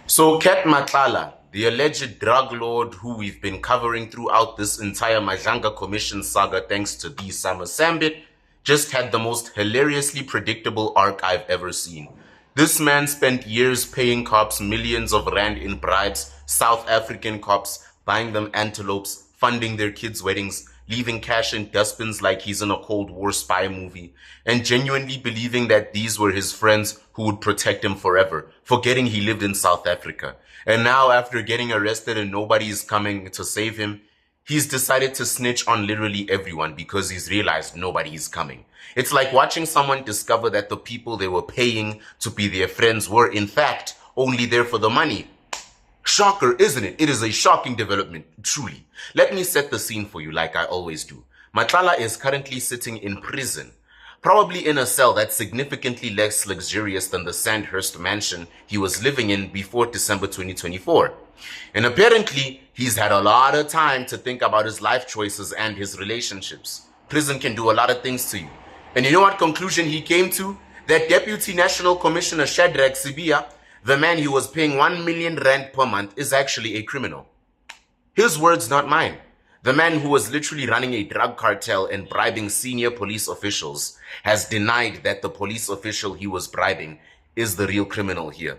So Kat Matlala, the alleged drug lord who we've been covering throughout this entire Majanga Commission saga thanks to the Summer Sambit, just had the most hilariously predictable arc I've ever seen. This man spent years paying cops millions of rand in bribes, South African cops, buying them antelopes, funding their kids' weddings, leaving cash in dustbins like he's in a Cold War spy movie, and genuinely believing that these were his friends who would protect him forever, forgetting he lived in South Africa. And now, after getting arrested and nobody is coming to save him, he's decided to snitch on literally everyone because he's realized nobody is coming. It's like watching someone discover that the people they were paying to be their friends were, in fact, only there for the money. Shocker, isn't it? It is a shocking development, truly. Let me set the scene for you like I always do. Matlala is currently sitting in prison, probably in a cell that's significantly less luxurious than the Sandhurst mansion he was living in before December 2024. And apparently, he's had a lot of time to think about his life choices and his relationships. Prison can do a lot of things to you. And you know what conclusion he came to? That Deputy National Commissioner Shadrach Sibia, the man who was paying 1 million rand per month, is actually a criminal. His words, not mine. The man who was literally running a drug cartel and bribing senior police officials has denied that the police official he was bribing is the real criminal here.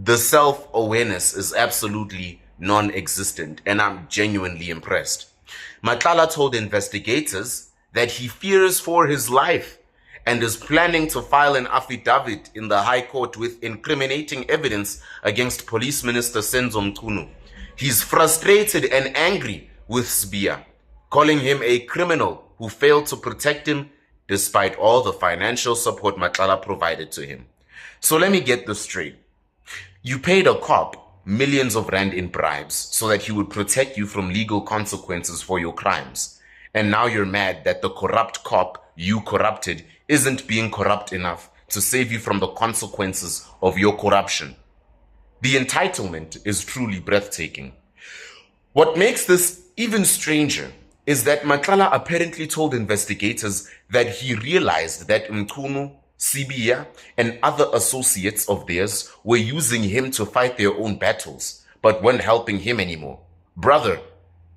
The self-awareness is absolutely non-existent, and I'm genuinely impressed. Matlala told investigators that he fears for his life and is planning to file an affidavit in the High Court with incriminating evidence against Police Minister Senzo Mchunu. He's frustrated and angry with Sibia, calling him a criminal who failed to protect him despite all the financial support Matlala provided to him. So let me get this straight. You paid a cop millions of rand in bribes so that he would protect you from legal consequences for your crimes. And now you're mad that the corrupt cop you corrupted isn't being corrupt enough to save you from the consequences of your corruption. The entitlement is truly breathtaking. What makes this even stranger is that Matlala apparently told investigators that he realized that Mchunu, Sibia, and other associates of theirs were using him to fight their own battles, but weren't helping him anymore. Brother,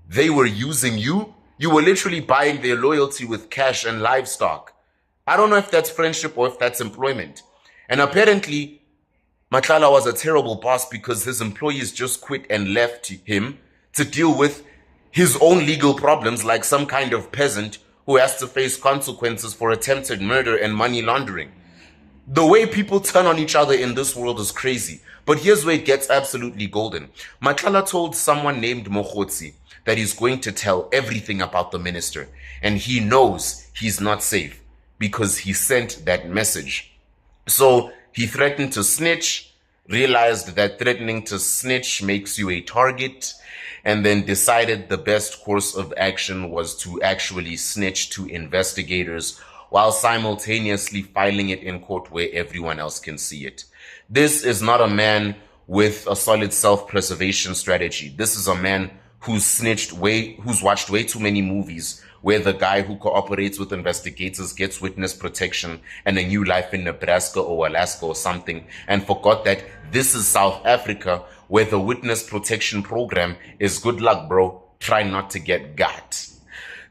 they were using you? You were literally buying their loyalty with cash and livestock. I don't know if that's friendship or if that's employment. And apparently, Matlala was a terrible boss because his employees just quit and left him to deal with his own legal problems like some kind of peasant who has to face consequences for attempted murder and money laundering. The way people turn on each other in this world is crazy. But here's where it gets absolutely golden. Matlala told someone named Mokhotsi that he's going to tell everything about the minister. And he knows he's not safe because he sent that message. So he threatened to snitch, realized that threatening to snitch makes you a target, and then decided the best course of action was to actually snitch to investigators while simultaneously filing it in court where everyone else can see it. This is not a man with a solid self-preservation strategy. This is a man who's watched way too many movies where the guy who cooperates with investigators gets witness protection and a new life in Nebraska or Alaska or something, and forgot that this is South Africa where the witness protection program is good luck, bro. Try not to get got.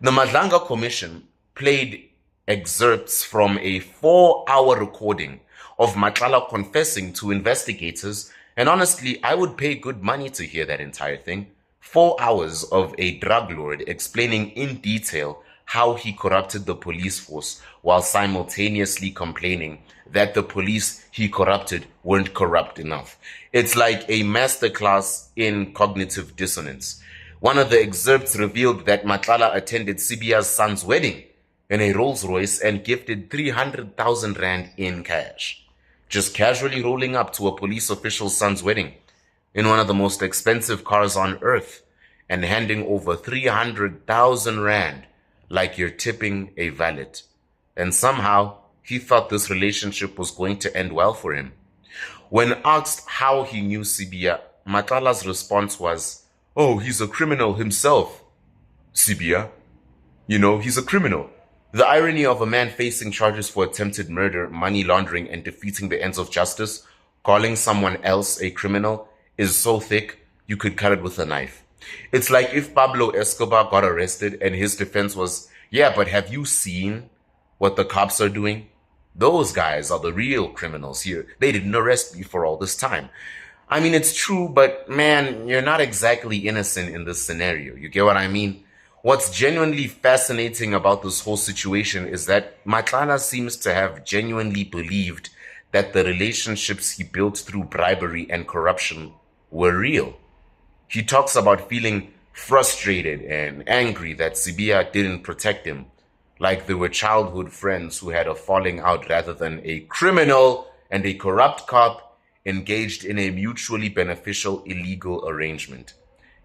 The Madlanga Commission played excerpts from a 4-hour recording of Matlala confessing to investigators, and honestly, I would pay good money to hear that entire thing. 4 hours of a drug lord explaining in detail how he corrupted the police force while simultaneously complaining that the police he corrupted weren't corrupt enough. It's like a masterclass in cognitive dissonance. One of the excerpts revealed that Matlala attended Sibia's son's wedding in a Rolls Royce and gifted 300,000 rand in cash, just casually rolling up to a police official's son's wedding in one of the most expensive cars on earth and handing over 300,000 rand like you're tipping a valet. And somehow, he thought this relationship was going to end well for him. When asked how he knew Sibia, Matlala's response was, "Oh, he's a criminal himself. Sibia, he's a criminal." The irony of a man facing charges for attempted murder, money laundering, and defeating the ends of justice, calling someone else a criminal, is so thick, you could cut it with a knife. It's like if Pablo Escobar got arrested and his defense was, yeah, but have you seen what the cops are doing? Those guys are the real criminals here. They didn't arrest me for all this time. I mean, it's true, but man, you're not exactly innocent in this scenario. You get what I mean? What's genuinely fascinating about this whole situation is that Matlana seems to have genuinely believed that the relationships he built through bribery and corruption were real. He talks about feeling frustrated and angry that Sibia didn't protect him, like they were childhood friends who had a falling out rather than a criminal and a corrupt cop engaged in a mutually beneficial illegal arrangement.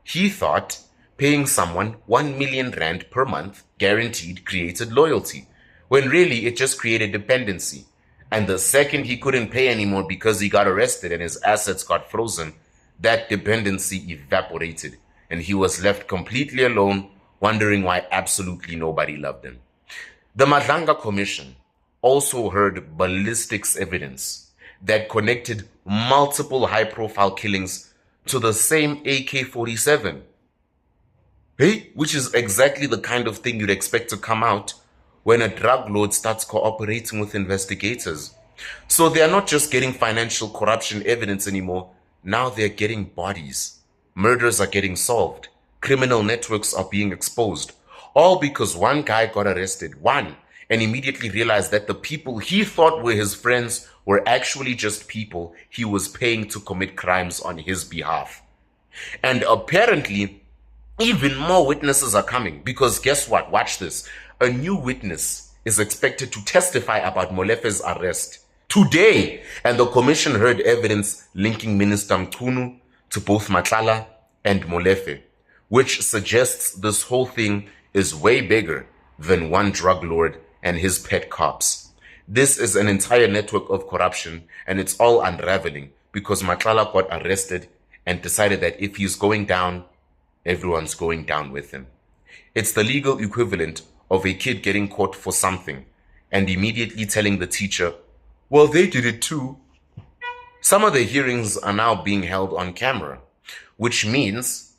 He thought paying someone 1 million rand per month guaranteed created loyalty, when really it just created dependency. And the second he couldn't pay anymore because he got arrested and his assets got frozen, that dependency evaporated and he was left completely alone, wondering why absolutely nobody loved him. The Madlanga Commission also heard ballistics evidence that connected multiple high-profile killings to the same AK-47. Hey, which is exactly the kind of thing you'd expect to come out when a drug lord starts cooperating with investigators. So they are not just getting financial corruption evidence anymore. Now they're getting bodies. Murders are getting solved. Criminal networks are being exposed. All because one guy got arrested, and immediately realized that the people he thought were his friends were actually just people he was paying to commit crimes on his behalf. And apparently, even more witnesses are coming because guess what? Watch this. A new witness is expected to testify about Molefe's arrest today. And the commission heard evidence linking Minister Mchunu to both Matlala and Molefe, which suggests this whole thing is way bigger than one drug lord and his pet cops. This is an entire network of corruption, and it's all unraveling because Matlala got arrested and decided that if he's going down, everyone's going down with him. It's the legal equivalent of a kid getting caught for something and immediately telling the teacher, well, they did it too. Some of the hearings are now being held on camera, which means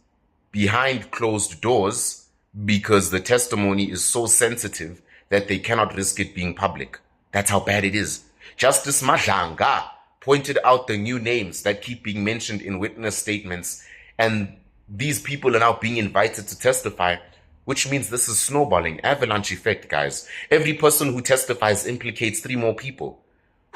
behind closed doors because the testimony is so sensitive that they cannot risk it being public. That's how bad it is. Justice Madlanga pointed out the new names that keep being mentioned in witness statements, and these people are now being invited to testify, which means this is snowballing, avalanche effect, guys. Every person who testifies implicates 3 more people,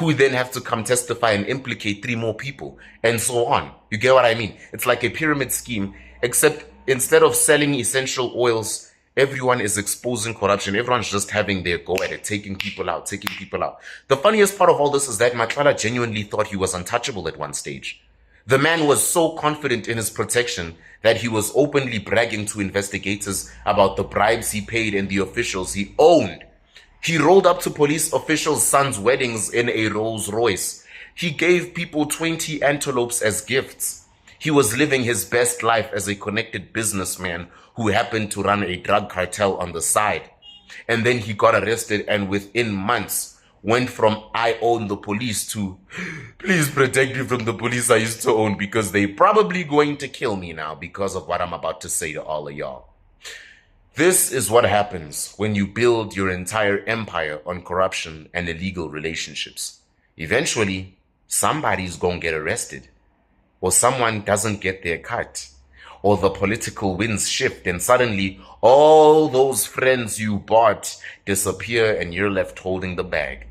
who then have to come testify and implicate 3 more people, and so on. You get what I mean? It's like a pyramid scheme, except instead of selling essential oils, everyone is exposing corruption. Everyone's just having their go at it, taking people out. The funniest part of all this is that Matlala genuinely thought he was untouchable at one stage. The man was so confident in his protection that he was openly bragging to investigators about the bribes he paid and the officials he owned. He rolled up to police officials' sons' weddings in a Rolls Royce. He gave people 20 antelopes as gifts. He was living his best life as a connected businessman who happened to run a drug cartel on the side. And then he got arrested and within months went from I own the police to please protect me from the police I used to own because they probably going to kill me now because of what I'm about to say to all of y'all. This is what happens when you build your entire empire on corruption and illegal relationships. Eventually, somebody's gonna get arrested, or someone doesn't get their cut, or the political winds shift and suddenly all those friends you bought disappear and you're left holding the bag.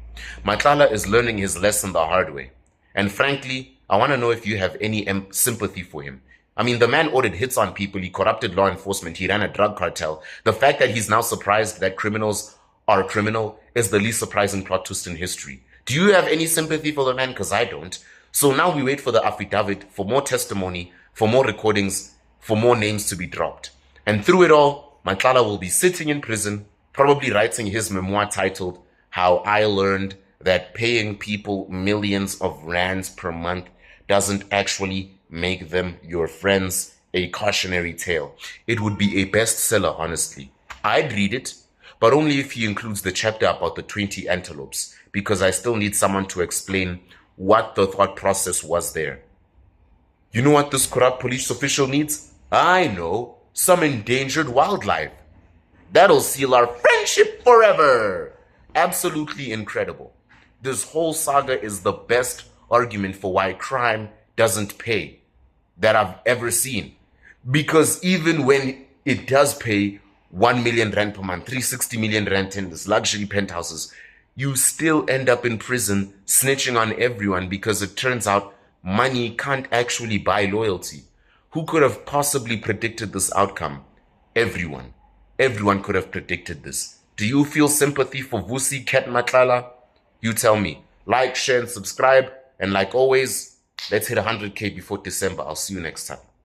Matlala is learning his lesson the hard way. And frankly, I want to know if you have any sympathy for him. I mean, the man ordered hits on people, he corrupted law enforcement, he ran a drug cartel. The fact that he's now surprised that criminals are criminal is the least surprising plot twist in history. Do you have any sympathy for the man? Because I don't. So now we wait for the affidavit, for more testimony, for more recordings, for more names to be dropped. And through it all, Matlala will be sitting in prison, probably writing his memoir titled, How I Learned That Paying People Millions of Rands per Month Doesn't Actually Make Them Your Friends, a cautionary tale. It would be a bestseller, honestly. I'd read it, but only if he includes the chapter about the 20 antelopes, because I still need someone to explain what the thought process was there. You know what this corrupt police official needs? I know, some endangered wildlife. That'll seal our friendship forever. Absolutely incredible. This whole saga is the best argument for why crime doesn't pay that I've ever seen. Because even when it does pay 1 million rand per month, 360 million rand in this luxury penthouses, you still end up in prison snitching on everyone because it turns out money can't actually buy loyalty. Who could have possibly predicted this outcome? Everyone. Everyone could have predicted this. Do you feel sympathy for Vusi Ket Matlala? You tell me. Like, share, and subscribe. And like always, let's hit 100K before December. I'll see you next time.